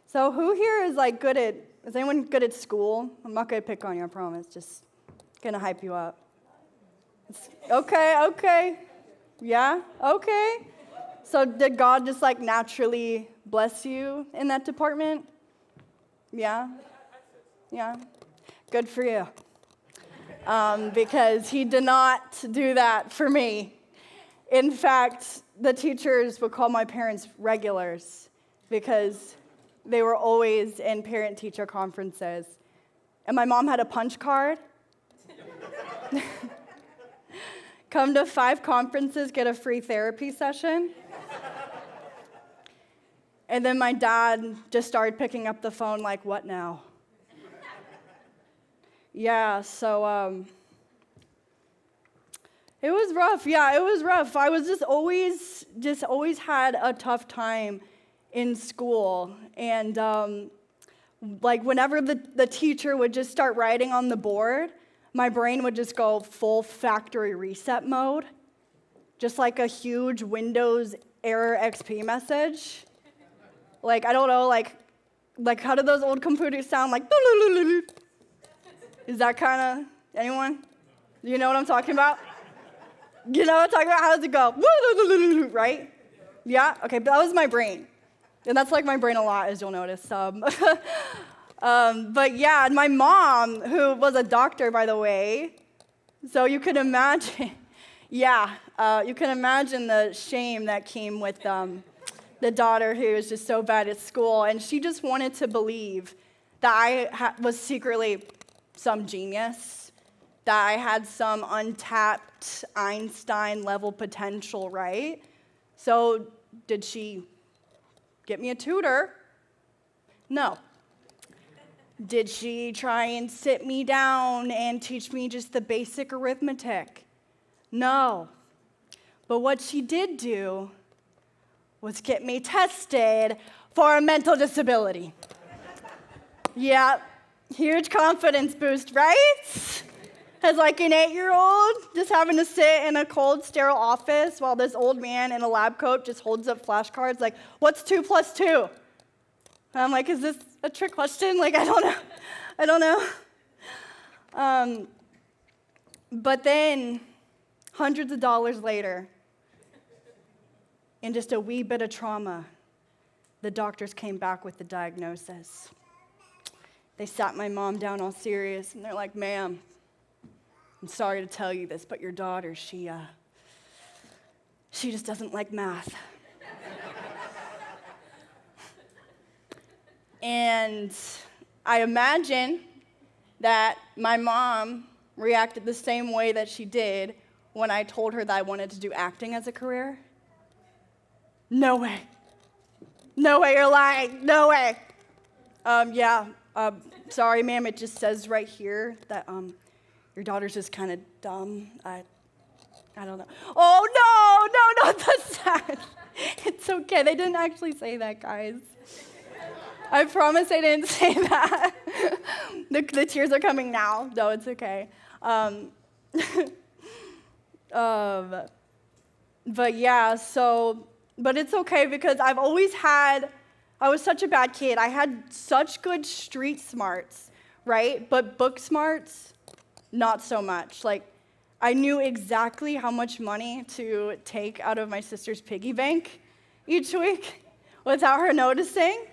So who here is is anyone good at school? I'm not going to pick on you, I promise. Just going to hype you up. Okay. Yeah, okay. So did God just naturally bless you in that department? Yeah? Yeah? Good for you. Because he did not do that for me. In fact, the teachers would call my parents regulars because they were always in parent-teacher conferences. And my mom had a punch card. Come to 5 conferences, get a free therapy session. And then my dad just started picking up the phone like, what now? Yeah, so it was rough. Yeah, it was rough. I was just always had a tough time in school. And whenever the teacher would just start writing on the board, my brain would just go full factory reset mode, just like a huge Windows error XP message. I don't know, how do those old computers sound? Is that kind of, anyone? You know what I'm talking about? You know what I'm talking about? How does it go? Right? Yeah? Okay, but that was my brain. And that's my brain a lot, as you'll notice. But yeah, and my mom, who was a doctor, by the way, so you can imagine, you can imagine the shame that came with the daughter who was just so bad at school, and she just wanted to believe that I was secretly some genius, that I had some untapped Einstein-level potential, right? So did she get me a tutor? No. Did she try and sit me down and teach me just the basic arithmetic? No. But what she did do was get me tested for a mental disability. Yeah, huge confidence boost, right? As an 8-year-old, just having to sit in a cold, sterile office while this old man in a lab coat just holds up flashcards what's 2 + 2? And I'm is this a trick question? I don't know. But then, hundreds of dollars later, in just a wee bit of trauma, the doctors came back with the diagnosis. They sat my mom down all serious, and they're like, ma'am, I'm sorry to tell you this, but your daughter, she just doesn't like math. And I imagine that my mom reacted the same way that she did when I told her that I wanted to do acting as a career. No way. No way, you're lying. No way. Sorry, ma'am, it just says right here that your daughter's just kind of dumb. I don't know. Oh, no, not that. It's okay. They didn't actually say that, guys. I promise I didn't say that. The tears are coming now. No, it's okay. But it's okay because I was such a bad kid. I had such good street smarts, right? But book smarts, not so much. I knew exactly how much money to take out of my sister's piggy bank each week without her noticing.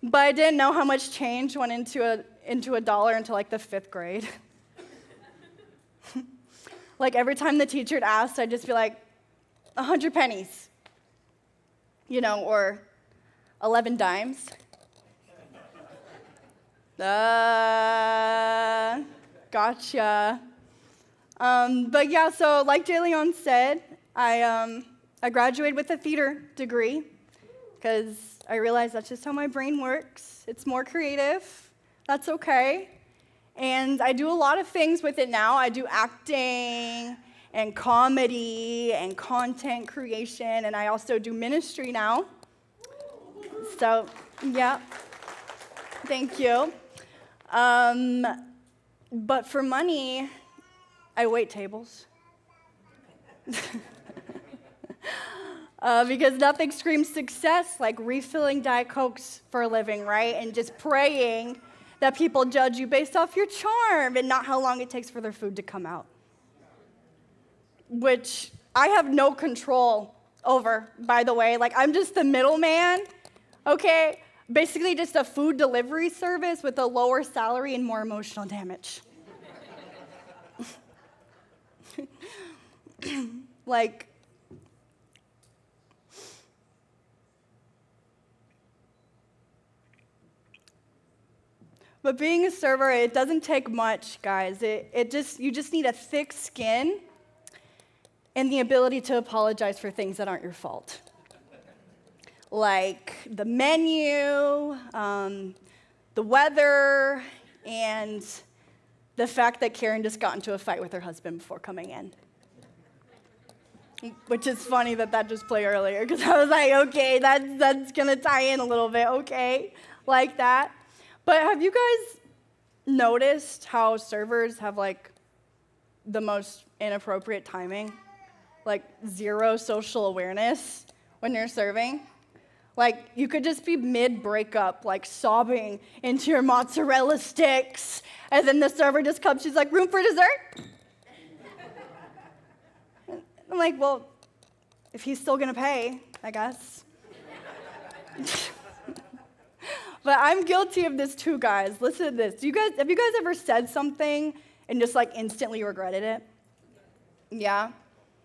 But I didn't know how much change went into a dollar until the 5th grade. Every time the teacher asked, I'd just be 100 pennies, or 11 dimes. Gotcha. But yeah, so like JaLeon said, I graduated with a theater degree because I realized that's just how my brain works. It's more creative. That's okay. And I do a lot of things with it now. I do acting and comedy and content creation, and I also do ministry now. So, yeah. Thank you. But for money, I wait tables. Because nothing screams success like refilling Diet Cokes for a living, right? And just praying that people judge you based off your charm and not how long it takes for their food to come out. Which I have no control over, by the way. Like, I'm just the middleman, okay? Basically just a food delivery service with a lower salary and more emotional damage. Like, but being a server, it doesn't take much, guys. You just need a thick skin and the ability to apologize for things that aren't your fault. Like the menu, the weather, and the fact that Karen just got into a fight with her husband before coming in. Which is funny that just played earlier, because I was like, okay, that's gonna tie in a little bit, okay, like that. But have you guys noticed how servers have like the most inappropriate timing? Like zero social awareness when you're serving? Like you could just be mid-breakup, like sobbing into your mozzarella sticks, and then the server just comes, she's like, room for dessert? I'm like, well, if he's still gonna pay, I guess. But I'm guilty of this too, guys. Listen to this. Have you guys ever said something and just like instantly regretted it? Yeah?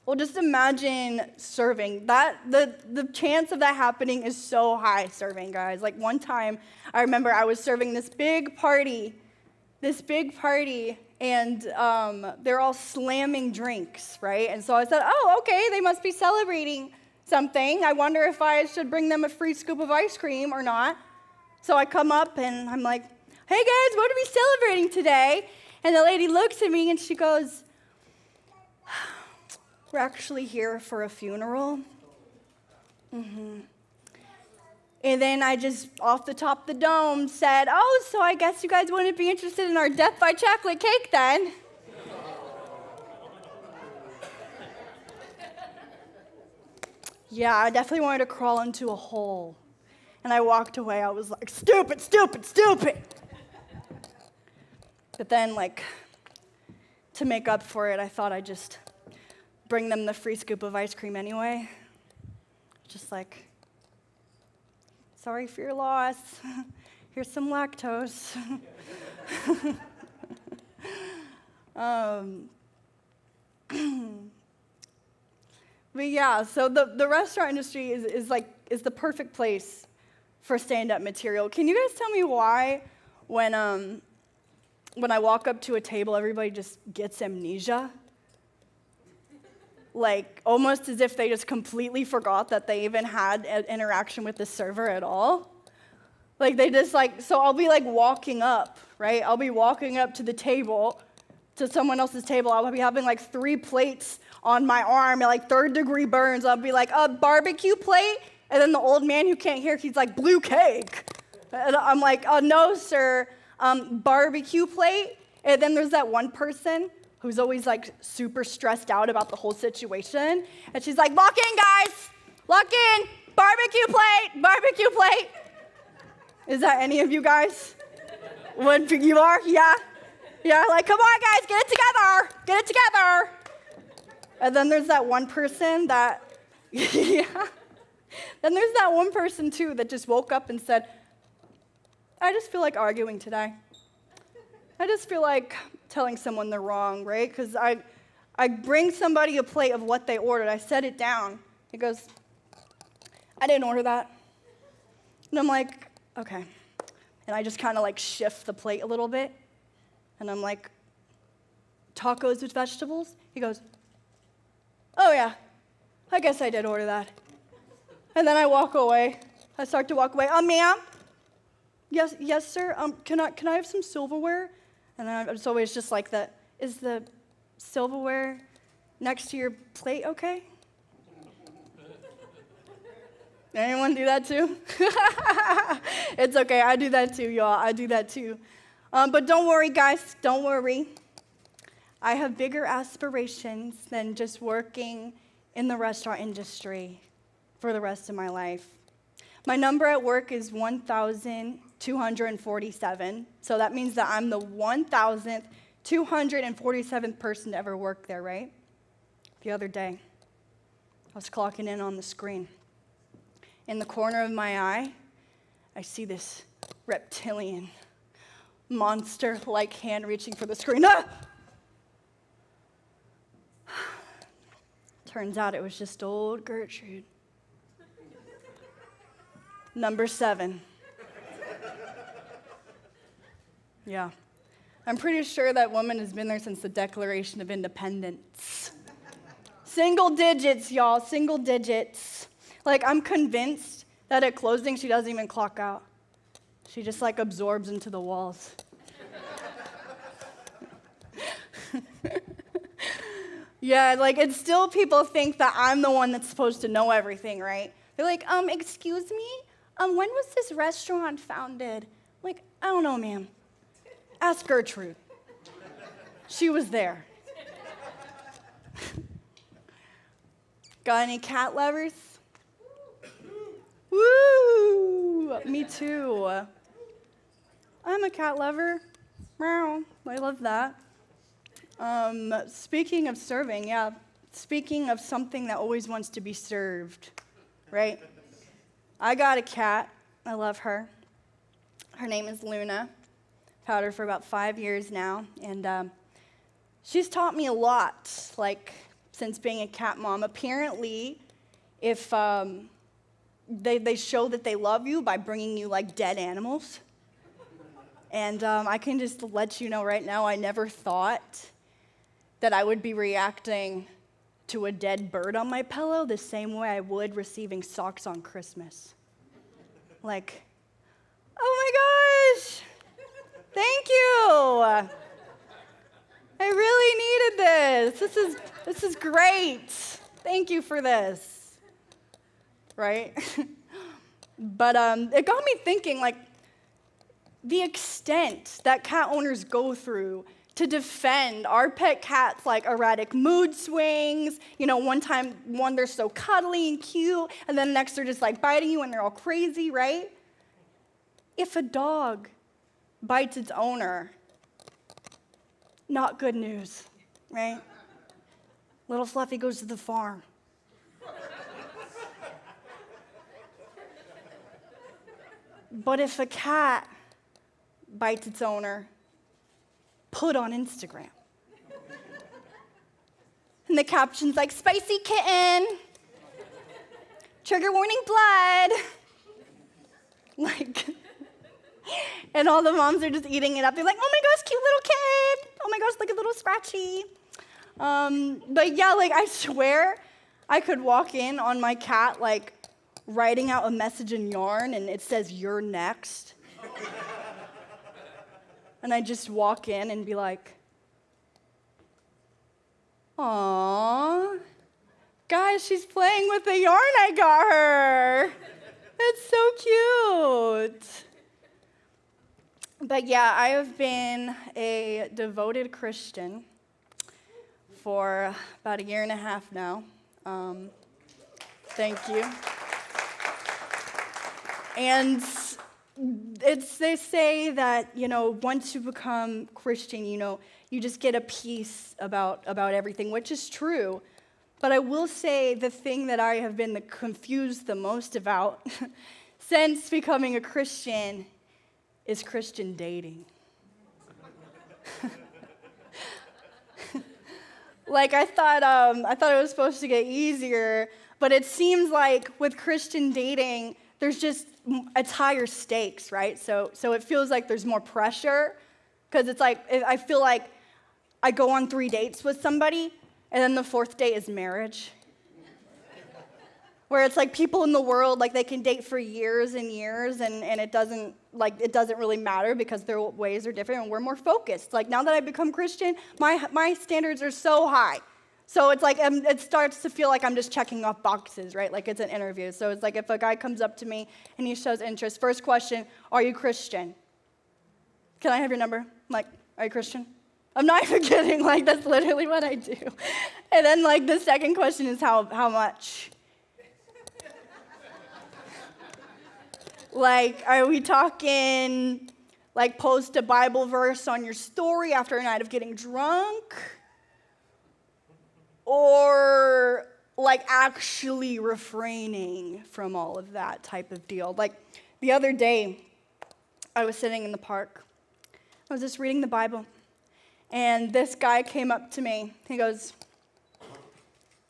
Well, just imagine serving. The chance of that happening is so high serving, guys. Like one time, I remember I was serving this big party, and they're all slamming drinks, right? And so I said, oh, okay, they must be celebrating something. I wonder if I should bring them a free scoop of ice cream or not. So I come up and I'm like, hey guys, what are we celebrating today? And the lady looks at me and she goes, we're actually here for a funeral. And then I just, off the top of the dome, said, oh, so I guess you guys wouldn't be interested in our death by chocolate cake then. Yeah, I definitely wanted to crawl into a hole. And I walked away. I was like, stupid, stupid, stupid. But then, like, to make up for it, I thought I'd just bring them the free scoop of ice cream anyway. Just like, sorry for your loss. Here's some lactose. But yeah, so the restaurant industry is the perfect place for stand-up material. Can you guys tell me why when I walk up to a table, everybody just gets amnesia? Like, almost as if they just completely forgot that they even had an interaction with the server at all. Like, they just so I'll be walking up, right? I'll be walking up to the table, to someone else's table. I'll be having 3 plates on my arm and third-degree burns. I'll be like, a barbecue plate? And then the old man who can't hear, he's like, blue cake. And I'm like, oh, no, sir, barbecue plate? And then there's that one person who's always super stressed out about the whole situation. And she's like, lock in, guys, lock in, barbecue plate. Is that any of you guys? What you are? Yeah? Yeah, come on, guys, get it together. And then there's that one person that, yeah. Then there's that one person, too, that just woke up and said, I just feel like arguing today. I just feel like telling someone they're wrong, right? Because I bring somebody a plate of what they ordered. I set it down. He goes, I didn't order that. And I'm like, okay. And I just kind of shift the plate a little bit. And I'm like, tacos with vegetables? He goes, oh, yeah, I guess I did order that. And then I walk away. I start to walk away. Ma'am? Yes, sir. Can I have some silverware? And then it's always just like that. Is the silverware next to your plate okay? Anyone do that too? It's okay. I do that too, y'all. I do that too. But don't worry, guys. Don't worry. I have bigger aspirations than just working in the restaurant industry. for the rest of my life. My number at work is 1,247. So that means that I'm the 1,247th person to ever work there, right? The other day, I was clocking in on the screen. In the corner of my eye, I see this reptilian, monster-like hand reaching for the screen. Ah! Turns out it was just old Gertrude. Number 7. Yeah. I'm pretty sure that woman has been there since the Declaration of Independence. Single digits, y'all, single digits. Like, I'm convinced that at closing, she doesn't even clock out. She just, like, absorbs into the walls. Yeah, like, it's still people think that I'm the one that's supposed to know everything, right? They're like, excuse me? When was this restaurant founded? Like, I don't know, ma'am. Ask Gertrude. She was there. Got any cat lovers? Woo! Me too. I'm a cat lover. Meow. I love that. Speaking of serving, yeah. Speaking of something that always wants to be served, right? I got a cat. I love her. Her name is Luna. I've had her for about 5 years now, and she's taught me a lot, like, since being a cat mom. Apparently, if they show that they love you by bringing you, like, dead animals. And I can just let you know right now, I never thought that I would be reacting to a dead bird on my pillow the same way I would receiving socks on Christmas. Like, oh my gosh, thank you. I really needed this. This is great. Thank you for this. Right? But it got me thinking, like, the extent that cat owners go through to defend our pet cats, like erratic mood swings. You know, one they're so cuddly and cute, and then next they're just like biting you and they're all crazy, right? If a dog bites its owner, not good news, right? Little Fluffy goes to the farm. But if a cat bites its owner, put on Instagram. And the caption's like, spicy kitten, trigger warning blood. Like, and all the moms are just eating it up. They're like, oh my gosh, cute little kid. Oh my gosh, look, a little scratchy. But yeah, like, I swear I could walk in on my cat, like, writing out a message in yarn, and it says, you're next. And I just walk in and be like, aww, guys, she's playing with the yarn I got her. That's so cute. But yeah, I have been a devoted Christian for about 1.5 years now. Thank you. And they say that, you know, once you become Christian, you know, you just get a peace about everything, which is true. But I will say the thing that I have been confused the most about since becoming a Christian is Christian dating. Like, I thought it was supposed to get easier, but it seems like with Christian dating, it's higher stakes, right? So it feels like there's more pressure, because it's like, I feel like I go on 3 dates with somebody, and then the 4th date is marriage. Where it's like people in the world, like, they can date for years and years, and it doesn't really matter because their ways are different, and we're more focused. Like, now that I've become Christian, my standards are so high. So it's like, it starts to feel like I'm just checking off boxes, right? Like, it's an interview. So it's like, if a guy comes up to me and he shows interest, first question, are you Christian? Can I have your number? I'm like, are you Christian? I'm not even kidding. Like, that's literally what I do. And then, like, the second question is how much? Like, are we talking, like, post a Bible verse on your story after a night of getting drunk? Or, like, actually refraining from all of that type of deal? Like, the other day, I was sitting in the park. I was just reading the Bible. And this guy came up to me. He goes,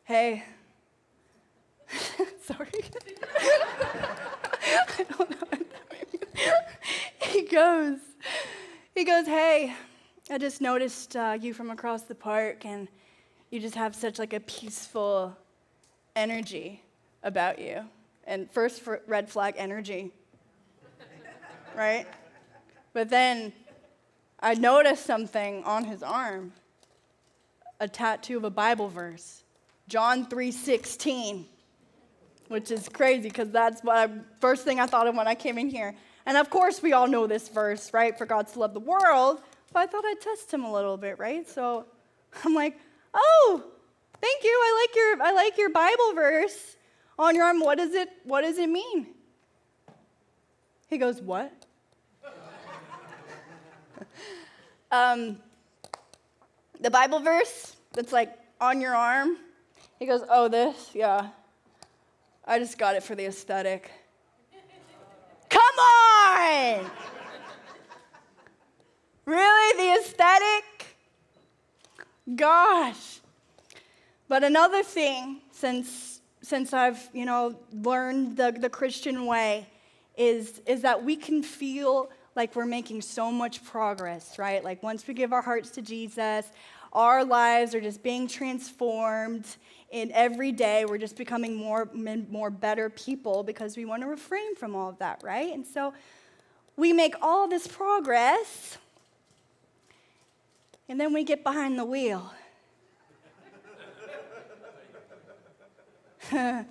hey. Sorry. I don't know what that means. He goes, hey, I just noticed you from across the park, and you just have such like a peaceful energy about you. And first, red flag energy, right? But then I noticed something on his arm, a tattoo of a Bible verse, John 3:16, which is crazy because that's what first thing I thought of when I came in here. And of course, we all know this verse, right? For God to love the world. But I thought I'd test him a little bit, right? So I'm like, oh, thank you. I like your Bible verse on your arm. What does it mean? He goes, what? The Bible verse that's like on your arm. He goes, oh, this? Yeah. I just got it for the aesthetic. Come on! Really? The aesthetic? Gosh. But another thing, since I've, learned the Christian way, is that we can feel like we're making so much progress, right? Like once we give our hearts to Jesus, our lives are just being transformed. And every day we're just becoming more better people because we want to refrain from all of that, right? And so we make all this progress, and then we get behind the wheel. And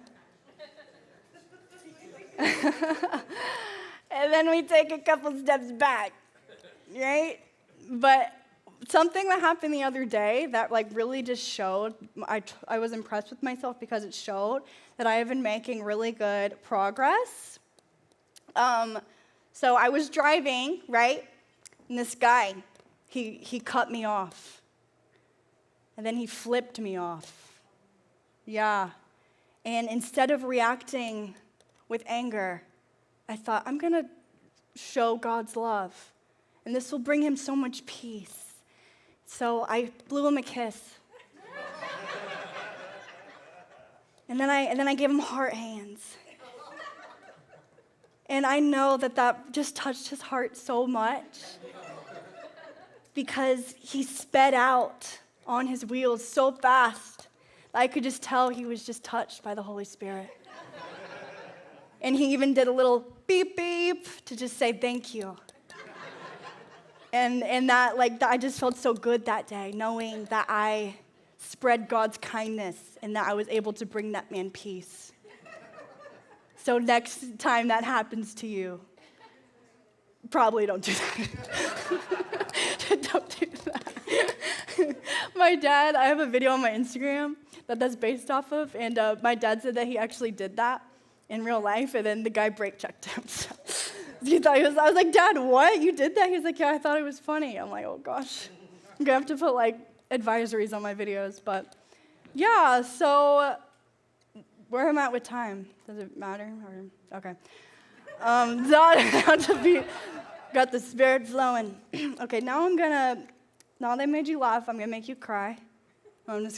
then we take a couple steps back, right? But something that happened the other day that like really just showed, I was impressed with myself because it showed that I have been making really good progress. So I was driving, right? And this guy, he cut me off. And then he flipped me off. Yeah. And instead of reacting with anger, I thought, I'm going to show God's love. And this will bring him so much peace. So I blew him a kiss. and then I gave him heart hands. And I know that just touched his heart so much because he sped out on his wheels so fast that I could just tell he was just touched by the Holy Spirit. And he even did a little beep beep to just say thank you. And that, I just felt so good that day, knowing that I spread God's kindness and that I was able to bring that man peace. So next time that happens to you, probably don't do that. Don't do that. My dad, I have a video on my Instagram that's based off of, and my dad said that he actually did that in real life, and then the guy brake checked him. I was like, Dad, what? You did that? He was like, yeah, I thought it was funny. I'm like, oh gosh. I'm gonna have to put advisories on my videos, but yeah, so where am I at with time? Does it matter? Okay. Got the spirit flowing. Okay, now that I made you laugh, I'm gonna make you cry. I'm just kidding.